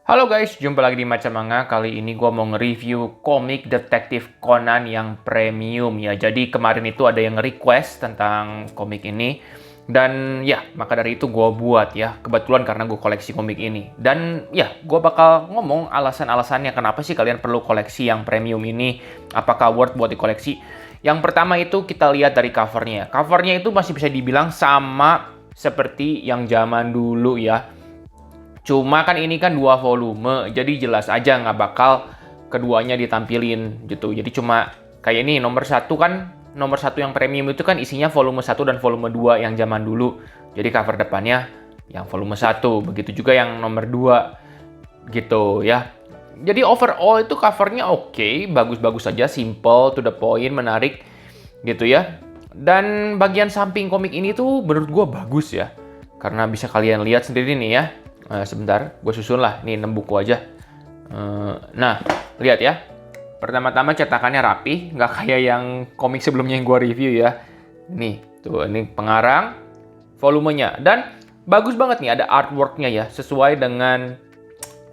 Halo guys, jumpa lagi di Macam Manga. Kali ini gue mau nge-review komik Detektif Conan yang premium ya. Jadi kemarin itu ada yang request tentang komik ini. Dan ya, maka dari itu gue buat ya. Kebetulan karena gue koleksi komik ini. Dan ya, gue bakal ngomong alasan-alasannya kenapa sih kalian perlu koleksi yang premium ini. Apakah worth buat dikoleksi? Yang pertama itu kita lihat dari covernya. Covernya itu masih bisa dibilang sama seperti yang zaman dulu ya. Cuma kan ini kan 2 volume, jadi jelas aja nggak bakal keduanya ditampilin gitu. Jadi cuma kayak ini nomor satu yang premium itu kan isinya volume 1 dan volume 2 yang zaman dulu. Jadi cover depannya yang volume 1, begitu juga yang nomor 2 gitu ya. Jadi overall itu covernya oke, bagus-bagus saja, simple, to the point, menarik gitu ya. Dan bagian samping komik ini tuh menurut gue bagus ya. Karena bisa kalian lihat sendiri nih ya. Sebentar, gue susun lah. Nih 6 buku aja. Nah, lihat ya. Pertama-tama cetakannya rapi, nggak kayak yang komik sebelumnya yang gue review ya. Nih, tuh ini pengarang, volumenya. Dan bagus banget nih, ada artworknya ya. Sesuai dengan,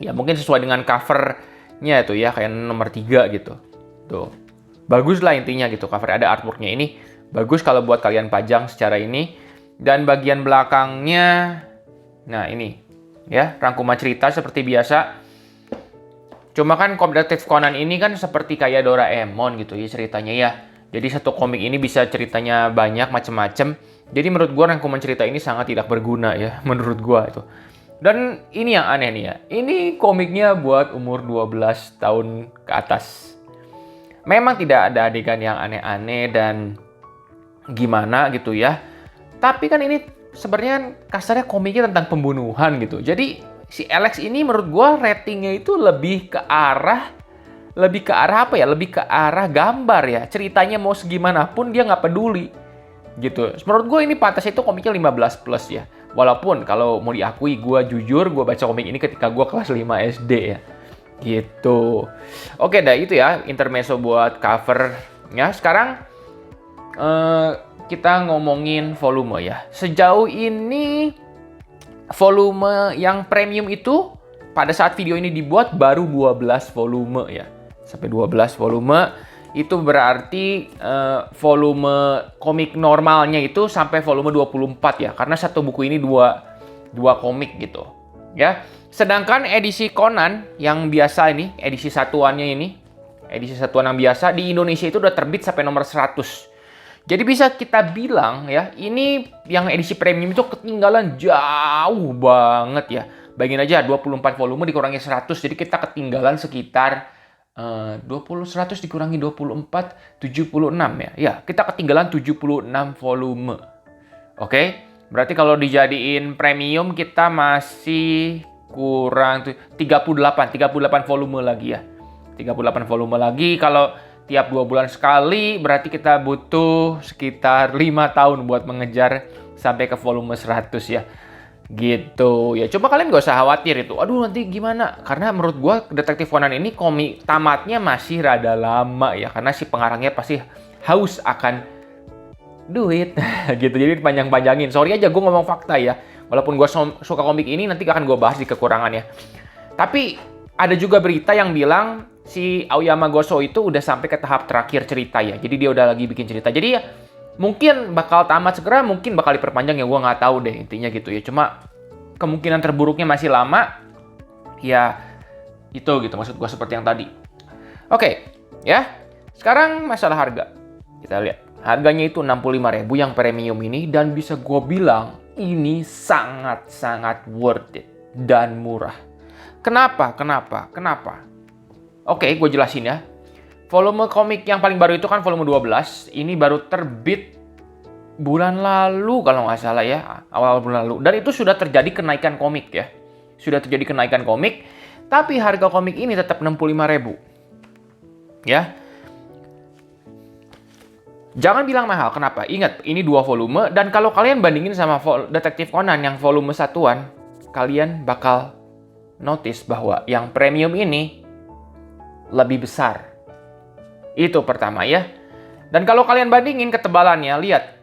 ya mungkin sesuai dengan covernya itu ya. Kayak nomor 3 gitu. Tuh, bagus lah intinya gitu. Cover ada artworknya ini. Bagus kalau buat kalian pajang secara ini. Dan bagian belakangnya, nah ini. Ya, rangkuman cerita seperti biasa. Cuma kan Detektif Conan ini kan seperti kayak Doraemon gitu ya ceritanya ya. Jadi satu komik ini bisa ceritanya banyak macem-macem. Jadi menurut gua rangkuman cerita ini sangat tidak berguna ya menurut gua itu. Dan ini yang aneh nih ya. Ini komiknya buat umur 12 tahun ke atas. Memang tidak ada adegan yang aneh-aneh dan gimana gitu ya. Tapi kan ini sebenarnya kasarnya komiknya tentang pembunuhan gitu. Jadi si Alex ini menurut gue ratingnya itu lebih ke arah apa ya? Lebih ke arah gambar ya. Ceritanya mau segimanapun dia nggak peduli gitu. Menurut gue ini pantas itu komiknya 15 plus ya. Walaupun kalau mau diakui gue jujur gue baca komik ini ketika gue kelas 5 SD ya. Gitu. Oke dah itu ya intermezzo buat covernya. Sekarang kita ngomongin volume ya. Sejauh ini volume yang premium itu pada saat video ini dibuat baru 12 volume ya. Sampai 12 volume itu berarti volume komik normalnya itu sampai volume 24 ya. Karena satu buku ini dua komik gitu. Ya. Sedangkan edisi Conan yang biasa ini, edisi satuannya ini, edisi satuan yang biasa di Indonesia itu udah terbit sampai nomor 100. Jadi bisa kita bilang ya, ini yang edisi premium itu ketinggalan jauh banget ya. Bayangin aja 24 volume dikurangi 100, jadi kita ketinggalan sekitar 100 dikurangi 24, 76 ya. Ya, kita ketinggalan 76 volume. Oke, berarti kalau dijadiin premium kita masih kurang 38 volume lagi ya. 38 volume lagi kalau tiap 2 bulan sekali, berarti kita butuh sekitar 5 tahun buat mengejar sampai ke volume 100 ya. Gitu ya. Coba kalian gak usah khawatir itu. Aduh nanti gimana? Karena menurut gue Detektif Conan ini komik tamatnya masih rada lama ya. Karena si pengarangnya pasti haus akan duit gitu. Jadi panjang-panjangin. Sorry aja gue ngomong fakta ya. Walaupun gue suka komik ini, nanti akan gue bahas di kekurangannya. Tapi ada juga berita yang bilang si Aoyama Goso itu udah sampai ke tahap terakhir cerita ya. Jadi dia udah lagi bikin cerita. Jadi ya mungkin bakal tamat segera, mungkin bakal diperpanjang ya. Gue nggak tahu deh intinya gitu ya. Cuma kemungkinan terburuknya masih lama. Ya itu gitu maksud gue seperti yang tadi. Oke ya. Sekarang masalah harga. Kita lihat. Harganya itu 65.000 yang premium ini. Dan bisa gue bilang ini sangat-sangat worth it. Dan murah. Kenapa? Oke, gue jelasin ya. Volume komik yang paling baru itu kan volume 12. Ini baru terbit bulan lalu kalau nggak salah ya. Awal bulan lalu. Dan itu sudah terjadi kenaikan komik ya. Sudah terjadi kenaikan komik. Tapi harga komik ini tetap 65.000. Ya. Jangan bilang mahal. Kenapa? Ingat, ini 2 volume. Dan kalau kalian bandingin sama Detektif Conan yang volume satuan, kalian bakal notice bahwa yang premium ini lebih besar. Itu pertama ya. Dan kalau kalian bandingin ketebalannya, lihat.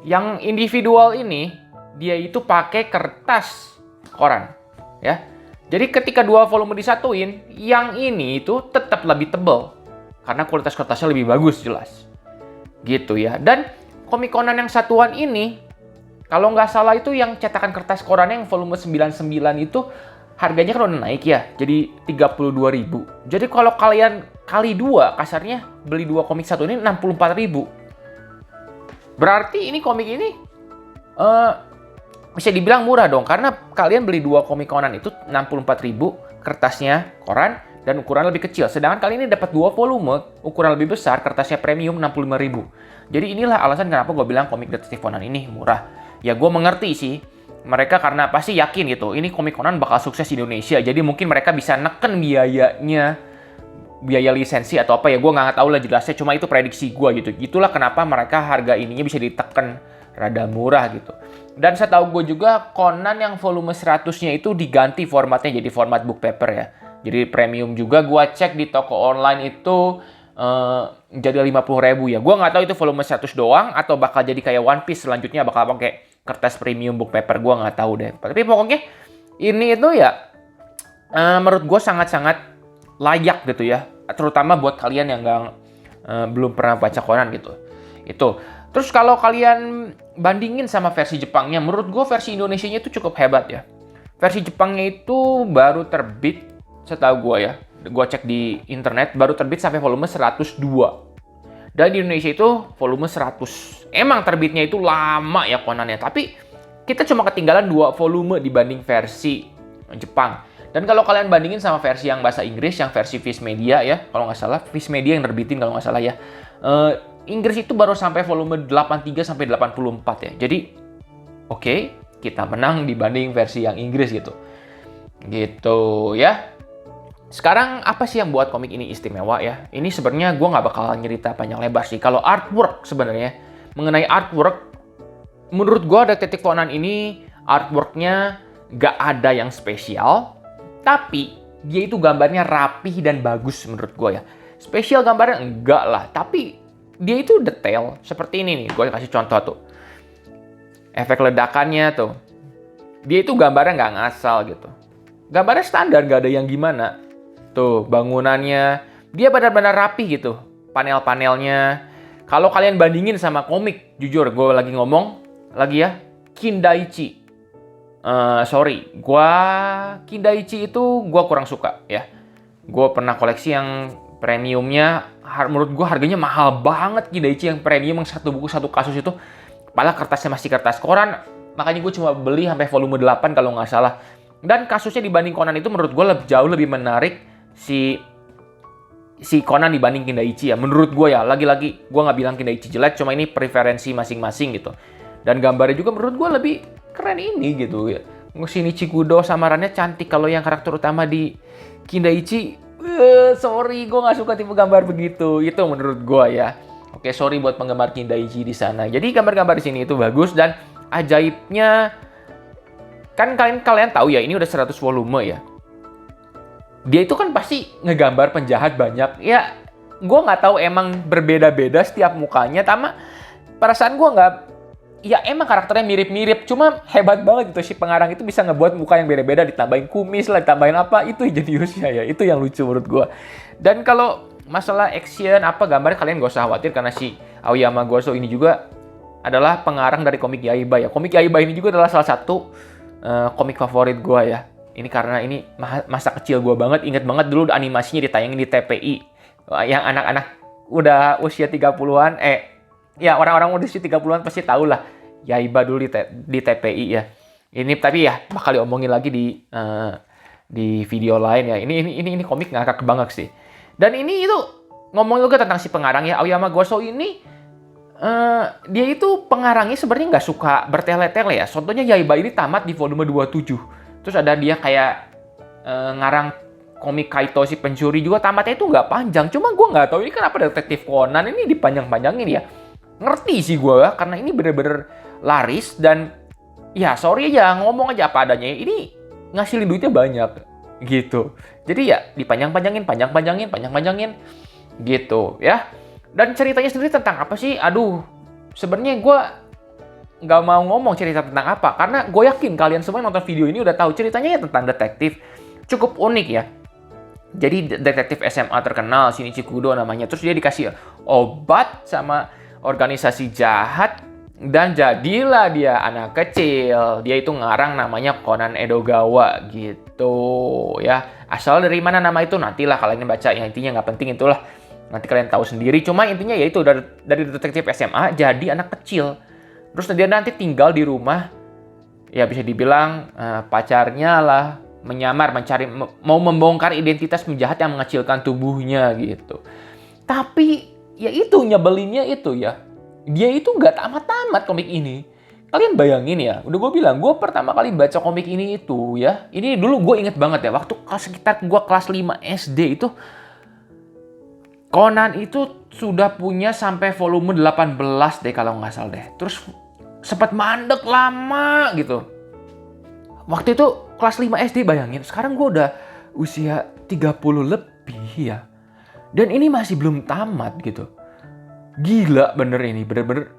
Yang individual ini, dia itu pakai kertas koran. Ya. Jadi ketika dua volume disatuin, yang ini itu tetap lebih tebal. Karena kualitas kertasnya lebih bagus jelas. Gitu ya. Dan komik Conan yang satuan ini, kalau nggak salah itu yang cetakan kertas korannya yang volume 99 itu harganya kan udah naik ya. Jadi 32.000. Jadi kalau kalian kali dua, kasarnya beli dua komik satu ini 64.000. Berarti ini komik ini bisa dibilang murah dong, karena kalian beli dua komik Conan itu 64.000, kertasnya koran dan ukuran lebih kecil. Sedangkan kali ini dapat dua volume, ukuran lebih besar, kertasnya premium 65.000. Jadi inilah alasan kenapa gue bilang komik detektif Conan ini murah. Ya gue mengerti sih, mereka karena pasti yakin gitu, ini komik Conan bakal sukses di Indonesia. Jadi mungkin mereka bisa neken biayanya, biaya lisensi atau apa ya, gue nggak tahu lah jelasnya. Cuma itu prediksi gue gitu. Itulah kenapa mereka harga ininya bisa diteken rada murah gitu. Dan setahu gue juga Conan yang volume 100-nya itu diganti formatnya jadi format book paper ya. Jadi premium juga. Gue cek di toko online itu jadi 50.000 ya. Gue nggak tahu itu volume 100 doang atau bakal jadi kayak One Piece selanjutnya bakal pakai kertas premium book paper. Gue nggak tahu deh. Tapi pokoknya ini itu ya menurut gue sangat-sangat layak gitu ya. Terutama buat kalian yang belum pernah baca Conan gitu. Itu. Terus kalau kalian bandingin sama versi Jepangnya, menurut gue versi Indonesianya itu cukup hebat ya. Versi Jepangnya itu baru terbit, setahu gue ya, gue cek di internet, baru terbit sampai volume 102. Dan di Indonesia itu volume 100. Emang terbitnya itu lama ya Conannya, tapi kita cuma ketinggalan 2 volume dibanding versi Jepang. Dan kalau kalian bandingin sama versi yang bahasa Inggris, yang versi Viz Media ya, kalau nggak salah, Viz Media yang terbitin kalau nggak salah ya, Inggris itu baru sampai volume 83 sampai 84 ya. Jadi oke, kita menang dibanding versi yang Inggris gitu. Gitu ya. Sekarang apa sih yang buat komik ini istimewa ya? Ini sebenarnya gue nggak bakal nyerita panjang lebar sih. Kalau artwork sebenarnya, mengenai artwork, menurut gue Detektif Conan ini artworknya nggak ada yang spesial, tapi dia itu gambarnya rapih dan bagus menurut gue ya. Spesial gambarnya enggak lah, tapi dia itu detail. Seperti ini nih, gue kasih contoh tuh. Efek ledakannya tuh. Dia itu gambarnya nggak ngasal gitu. Gambarnya standar, nggak ada yang gimana. Tuh, bangunannya. Dia benar-benar rapi gitu. Panel-panelnya. Kalau kalian bandingin sama komik, jujur, gue lagi ngomong, lagi ya, Kindaichi. Kindaichi itu gue kurang suka ya. Gue pernah koleksi yang premiumnya, menurut gue harganya mahal banget. Kindaichi yang premium, yang satu buku satu kasus itu. Padahal kertasnya masih kertas koran, makanya gue cuma beli sampai volume 8 kalau nggak salah. Dan kasusnya dibanding Conan itu menurut gue jauh lebih menarik si Conan dibanding Kindaichi ya. Menurut gue ya, lagi-lagi gue nggak bilang Kindaichi jelek, cuma ini preferensi masing-masing gitu. Dan gambarnya juga menurut gue lebih keren ini gitu ya. Shinichi Kudo samarannya cantik. Kalau yang karakter utama di Kindaichi, sorry, gue nggak suka tipe gambar begitu. Itu menurut gue ya. Oke, sorry buat penggemar Kindaichi di sana. Jadi gambar-gambar di sini itu bagus, dan ajaibnya kan kalian tahu ya, ini udah 100 volume ya. Dia itu kan pasti ngegambar penjahat banyak. Ya, gue nggak tahu emang berbeda-beda setiap mukanya. Perasaan gue nggak. Ya emang karakternya mirip-mirip, cuma hebat banget gitu si pengarang itu bisa ngebuat muka yang beda-beda, ditambahin kumis lah, ditambahin apa, itu jeniusnya ya, itu yang lucu menurut gue. Dan kalau masalah action apa gambarnya kalian gak usah khawatir, karena si Aoyama Gozo ini juga adalah pengarang dari komik Yaiba ya. Komik Yaiba ini juga adalah salah satu komik favorit gue ya. Ini karena ini masa kecil gue banget, inget banget dulu animasinya ditayangin di TPI. Yang anak-anak udah usia 30-an, ya orang-orang udah usia 30-an pasti tahu lah Yaiba dulu di TPI ya. Ini tapi ya bakal diomongin lagi di video lain ya. Ini komik ngakak banget sih. Dan ini itu ngomong juga tentang si pengarang ya, Aoyama Gozo ini dia itu pengarangnya sebenarnya nggak suka bertele-tele ya. Contohnya Yaiba ini tamat di volume 27. Terus ada dia kayak ngarang komik Kaito si pencuri juga tamatnya itu nggak panjang. Cuma gue nggak tahu ini kenapa Detektif Conan ini dipanjang-panjangin ya. Ngerti sih gue, karena ini bener-bener laris dan ya sorry aja, ngomong aja apa adanya. Ini ngasilin duitnya banyak gitu. Jadi ya dipanjang-panjangin gitu ya. Dan ceritanya sendiri tentang apa sih? Aduh, sebenarnya gue nggak mau ngomong cerita tentang apa, karena gue yakin kalian semua yang nonton video ini udah tahu ceritanya ya tentang detektif. cukup unik ya. Jadi detektif SMA terkenal, Shinichi Kudo namanya. Terus dia dikasih obat sama organisasi jahat. Dan jadilah dia anak kecil. Dia itu ngarang namanya Conan Edogawa gitu ya. Asal dari mana nama itu nantilah kalian baca. Yang intinya nggak penting itulah. Nanti kalian tahu sendiri. Cuma intinya yaitu dari detektif SMA jadi anak kecil. Terus dia nanti tinggal di rumah. Ya bisa dibilang pacarnya lah. Menyamar, mau membongkar identitas penjahat yang mengecilkan tubuhnya gitu. Tapi ya itu nyebelinnya itu ya. Dia itu nggak tamat-tamat komik ini. Kalian bayangin ya, udah gue bilang, gue pertama kali baca komik ini itu ya. Ini dulu gue inget banget ya, waktu sekitar gue kelas 5 SD itu, Conan itu sudah punya sampai volume 18 deh kalau nggak salah deh. Terus sempat mandek lama gitu. Waktu itu kelas 5 SD bayangin, sekarang gue udah usia 30 lebih ya. Dan ini masih belum tamat gitu. Gila bener ini, bener-bener.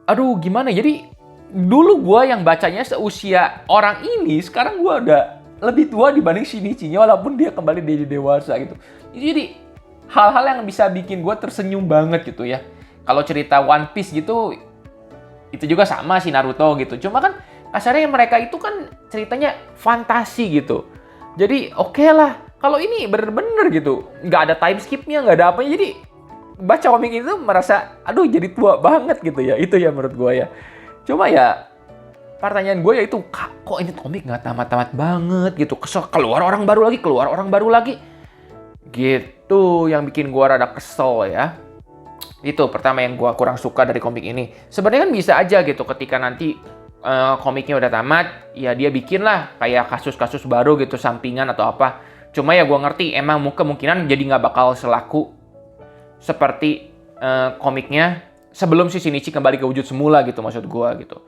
Aduh gimana, jadi dulu gue yang bacanya seusia orang ini, sekarang gue udah lebih tua dibanding Shinichi-nya walaupun dia kembali jadi dewasa gitu. Jadi hal-hal yang bisa bikin gue tersenyum banget gitu ya. Kalau cerita One Piece gitu, itu juga sama si Naruto gitu. Cuma kan kasarnya mereka itu kan ceritanya fantasi gitu. Jadi oke lah. Kalau ini bener-bener gitu. Nggak ada time skip-nya, nggak ada apanya. Jadi baca komik itu merasa, aduh jadi tua banget gitu ya. Itu ya menurut gue ya. Cuma ya, pertanyaan gue yaitu, kok ini komik nggak tamat-tamat banget gitu. Keluar orang baru lagi. Gitu yang bikin gue rada kesel ya. Itu pertama yang gue kurang suka dari komik ini. Sebenarnya kan bisa aja gitu ketika nanti komiknya udah tamat, ya dia bikin lah kayak kasus-kasus baru gitu, sampingan atau apa. Cuma ya gue ngerti, emang kemungkinan jadi nggak bakal selaku seperti komiknya sebelum si Shinichi kembali ke wujud semula gitu, maksud gue gitu.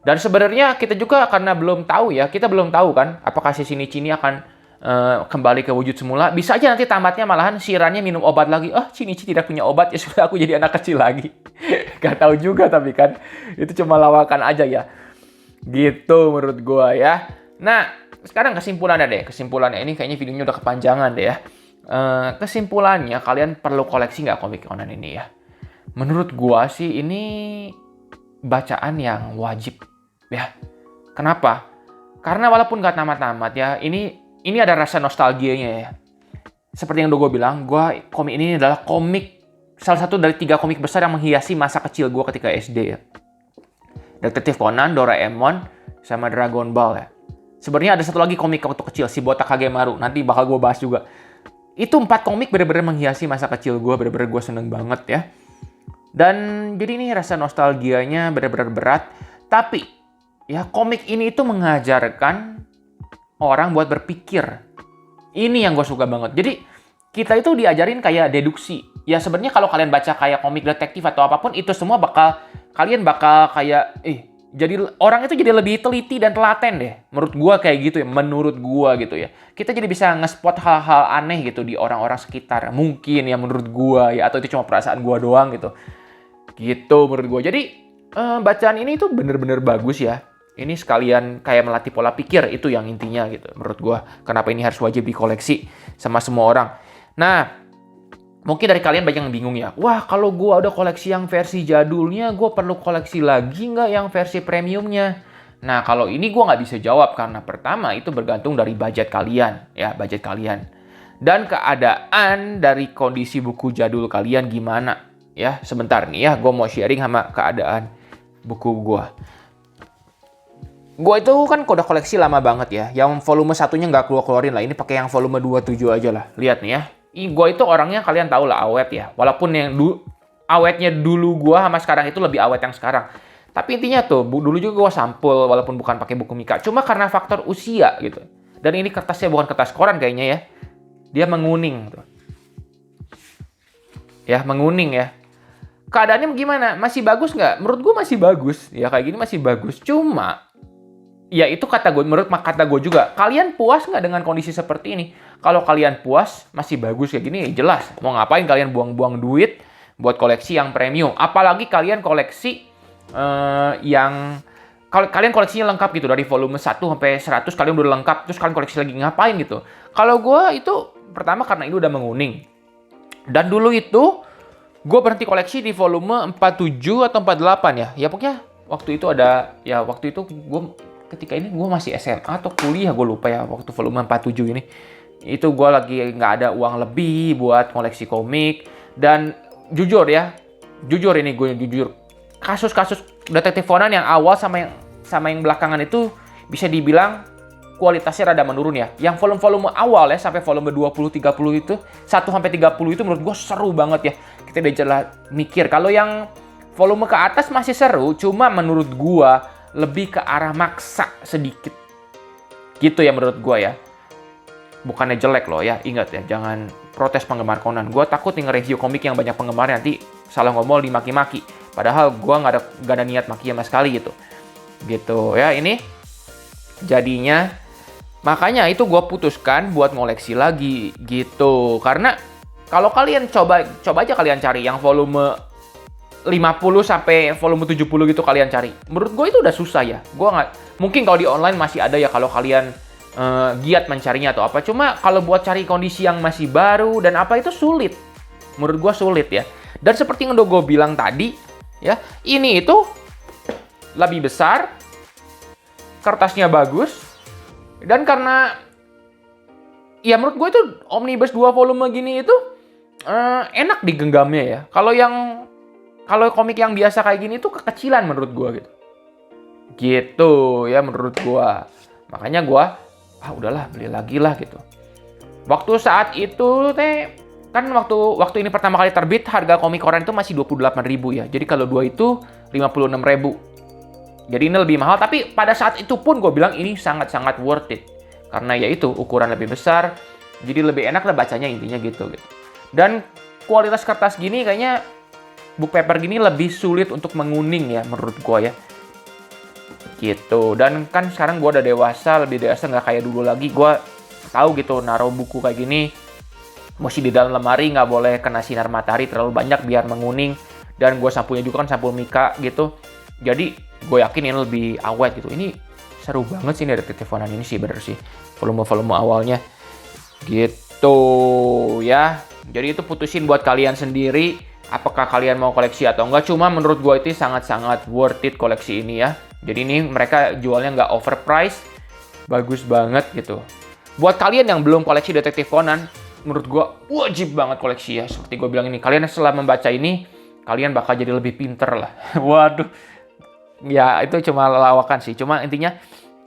Dan sebenarnya kita juga karena belum tahu ya, kita belum tahu kan apakah si Shinichi ini akan kembali ke wujud semula. Bisa aja nanti tamatnya malahan Shirannya minum obat lagi. Shinichi tidak punya obat, ya sudah aku jadi anak kecil lagi. Gak tahu juga tapi kan itu cuma lawakan aja ya. Gitu menurut gua ya. Nah, sekarang kesimpulannya deh. Kesimpulannya ini kayaknya videonya udah kepanjangan deh ya. Kesimpulannya, kalian perlu koleksi nggak komik Conan ini ya? Menurut gua sih ini bacaan yang wajib ya. Kenapa? Karena walaupun nggak tamat-tamat ya, ini ada rasa nostalgianya ya. Seperti yang udah gue bilang, komik ini adalah salah satu dari 3 komik besar yang menghiasi masa kecil gue ketika SD ya. Detektif Conan, Doraemon, sama Dragon Ball ya. Sebenarnya ada satu lagi komik waktu kecil, si Botak Kagemaru. Nanti bakal gue bahas juga. Itu 4 komik bener-bener menghiasi masa kecil gue. Bener-bener gue seneng banget ya. Dan jadi ini rasa nostalgianya bener-bener berat. Tapi ya komik ini itu mengajarkan orang buat berpikir. Ini yang gue suka banget. Jadi kita itu diajarin kayak deduksi. Ya sebenarnya kalau kalian baca kayak komik detektif atau apapun, itu semua kalian bakal kayak jadi orang itu jadi lebih teliti dan telaten deh. Menurut gua kayak gitu ya, menurut gua gitu ya. Kita jadi bisa nge-spot hal-hal aneh gitu di orang-orang sekitar. Mungkin ya menurut gua ya, atau itu cuma perasaan gua doang gitu. Gitu menurut gua. Jadi bacaan ini tuh bener-bener bagus ya. Ini sekalian kayak melatih pola pikir, itu yang intinya gitu menurut gua. Kenapa ini harus wajib dikoleksi sama semua orang. Nah, mungkin dari kalian banyak yang bingung ya. Wah, kalau gue udah koleksi yang versi jadulnya, gue perlu koleksi lagi nggak yang versi premiumnya? Nah, kalau ini gue nggak bisa jawab karena pertama itu bergantung dari budget kalian. Ya, budget kalian. Dan keadaan dari kondisi buku jadul kalian gimana. Ya, sebentar nih ya, gue mau sharing sama keadaan buku gue. Gue itu kan udah koleksi lama banget ya. Yang volume satunya nggak keluarin lah. Ini pakai yang volume 27 aja lah. Lihat nih ya. Gue itu orangnya kalian tahu lah awet ya. Walaupun yang awetnya dulu gue sama sekarang itu lebih awet yang sekarang. Tapi intinya tuh, dulu juga gue sampul walaupun bukan pakai buku Mika. Cuma karena faktor usia gitu. Dan ini kertasnya bukan kertas koran kayaknya ya. Dia menguning tuh. Ya, menguning ya. Keadaannya gimana? Masih bagus nggak? Menurut gue masih bagus. Ya kayak gini masih bagus. Cuma ya itu menurut kata gue juga. Kalian puas nggak dengan kondisi seperti ini? Kalau kalian puas, masih bagus kayak gini, jelas. Mau ngapain kalian buang-buang duit buat koleksi yang premium? Apalagi kalian koleksi yang kalau kalian koleksinya lengkap gitu, dari volume 1 sampai 100 kalian udah lengkap, terus kalian koleksi lagi ngapain gitu. Kalau gue itu pertama karena ini udah menguning. Dan dulu itu gue berhenti koleksi di volume 47 atau 48 ya. Ya pokoknya waktu itu gue ketika ini gue masih SMA atau kuliah, gue lupa ya, waktu volume 47 ini. Itu gue lagi nggak ada uang lebih buat koleksi komik. Dan jujur ini gue jujur. Kasus-kasus Detektif Conan yang awal sama yang belakangan itu bisa dibilang kualitasnya rada menurun ya. Yang volume-volume awal ya sampai volume 20 30 itu 1 sampai 30 itu menurut gue seru banget ya. Kita udah jelas mikir kalau yang volume ke atas masih seru, cuma menurut gue lebih ke arah maksa sedikit. Gitu ya menurut gue ya. Bukannya jelek loh ya, ingat ya, jangan protes penggemar Conan. Gue takut nih nge-review komik yang banyak penggemar nanti salah ngomong dimaki-maki. Padahal gue nggak ada niat maki sama sekali gitu. Gitu ya, ini jadinya makanya itu gue putuskan buat ngoleksi lagi gitu. Karena kalau kalian coba aja kalian cari yang volume 50 sampai volume 70 gitu kalian cari. Menurut gue itu udah susah ya. Mungkin kalau di online masih ada ya kalau kalian giat mencarinya atau apa. Cuma kalau buat cari kondisi yang masih baru dan apa itu sulit. Menurut gue sulit ya. Dan seperti yang udah gue bilang tadi, ya, ini itu lebih besar, kertasnya bagus, dan karena ya menurut gue itu omnibus 2 volume gini itu enak digenggamnya ya. Kalau komik yang biasa kayak gini itu kekecilan menurut gue gitu. Gitu ya menurut gue. Makanya gue udahlah beli lagi lah gitu. Waktu saat itu kan waktu ini pertama kali terbit harga komik Conan itu masih 28.000 ya. Jadi kalau 2 itu 56.000. Jadi ini lebih mahal, tapi pada saat itu pun gue bilang ini sangat-sangat worth it. Karena ya itu ukuran lebih besar, jadi lebih enak lah bacanya intinya gitu. Dan kualitas kertas gini kayaknya book paper gini lebih sulit untuk menguning ya menurut gue ya. Gitu. Dan kan sekarang gue udah lebih dewasa, nggak kayak dulu lagi. Gue tahu gitu naruh buku kayak gini mesti di dalam lemari, nggak boleh kena sinar matahari terlalu banyak biar menguning. Dan gue sapunya juga kan sapu Mika gitu. Jadi gue yakin ini lebih awet gitu. Ini seru banget sih ini Detektif Conan ini sih, bener sih. Volume-volume awalnya. Gitu ya. Jadi itu putusin buat kalian sendiri. Apakah kalian mau koleksi atau enggak. Cuma menurut gue itu sangat-sangat worth it koleksi ini ya. Jadi ini mereka jualnya nggak overpriced. Bagus banget gitu. Buat kalian yang belum koleksi Detektif Conan, menurut gue wajib banget koleksi ya. Seperti gue bilang ini, kalian setelah membaca ini, kalian bakal jadi lebih pinter lah. Waduh. Ya itu cuma lawakan sih. Cuma intinya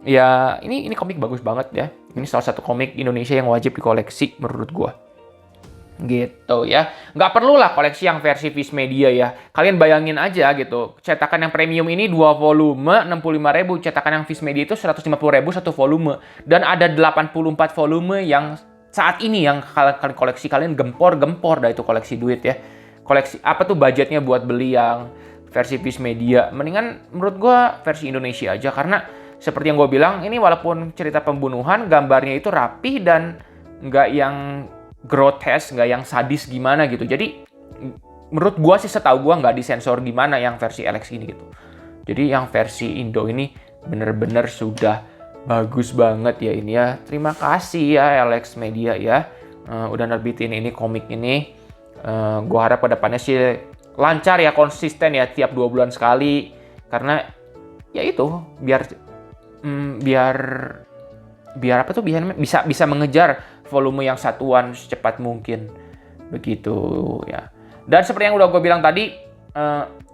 ya ini komik bagus banget ya. Ini salah satu komik Indonesia yang wajib dikoleksi menurut gue. Gitu ya. Nggak perlu lah koleksi yang versi Viz Media ya. Kalian bayangin aja gitu. Cetakan yang premium ini 2 volume 65.000. Cetakan yang Viz Media itu 150.000 1 volume. Dan ada 84 volume yang saat ini yang kalian koleksi, kalian gempor dah itu koleksi duit ya. Koleksi apa tuh budgetnya buat beli yang versi Viz Media. Mendingan menurut gue versi Indonesia aja. Karena seperti yang gue bilang, ini walaupun cerita pembunuhan, gambarnya itu rapi dan nggak yang grotesque, nggak yang sadis gimana gitu. Jadi menurut gue sih setahu gue nggak disensor gimana yang versi Alex ini gitu. Jadi yang versi Indo ini bener-bener sudah bagus banget ya ini ya. Terima kasih ya Alex Media ya. Udah nerbitin ini komik ini. Gue harap ke depannya sih lancar ya, konsisten ya tiap 2 bulan sekali. Karena ya itu biar apa tuh bisa mengejar volume yang satuan secepat mungkin. Begitu ya. Dan seperti yang udah gue bilang tadi,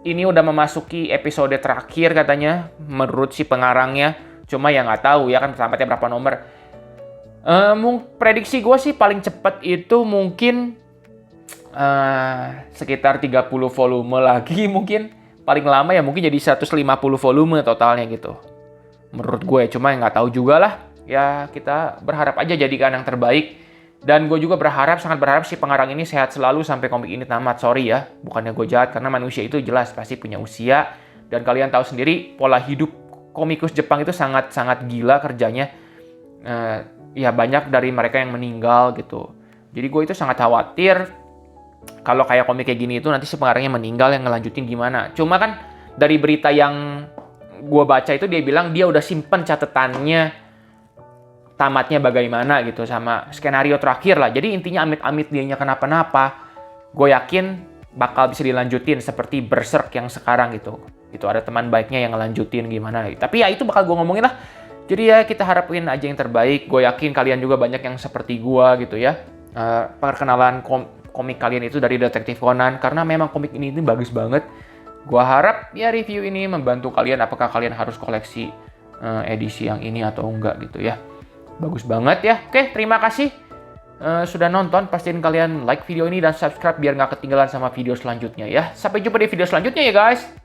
ini udah memasuki episode terakhir katanya menurut si pengarangnya. Cuma ya nggak tahu ya kan tamatnya berapa nomor. Prediksi gue sih paling cepat itu mungkin sekitar 30 volume lagi mungkin. Paling lama ya mungkin jadi 150 volume totalnya gitu. Menurut gue, cuma nggak tahu juga lah. Ya kita berharap aja jadikan yang terbaik. Dan gue juga sangat berharap si pengarang ini sehat selalu sampai komik ini tamat. Sorry ya, bukannya gue jahat, karena manusia itu jelas pasti punya usia. Dan kalian tahu sendiri, pola hidup komikus Jepang itu sangat-sangat gila kerjanya. Ya banyak dari mereka yang meninggal gitu. Jadi gue itu sangat khawatir kalau kayak komik kayak gini itu nanti si pengarangnya meninggal, yang ngelanjutin gimana. Cuma kan dari berita yang gue baca itu dia bilang dia udah simpen catatannya tamatnya bagaimana gitu sama skenario terakhir lah. Jadi intinya amit-amit dianya kenapa-napa, gue yakin bakal bisa dilanjutin seperti Berserk yang sekarang gitu. Itu ada teman baiknya yang ngelanjutin gimana. Tapi ya itu bakal gue ngomongin lah. Jadi ya kita harapin aja yang terbaik. Gue yakin kalian juga banyak yang seperti gue gitu ya. Perkenalan komik kalian itu dari Detektif Conan. Karena memang komik ini bagus banget. Gue harap ya review ini membantu kalian. Apakah kalian harus koleksi edisi yang ini atau enggak gitu ya. Bagus banget ya. Oke, terima kasih sudah nonton. Pastiin kalian like video ini dan subscribe biar nggak ketinggalan sama video selanjutnya ya. Sampai jumpa di video selanjutnya ya guys.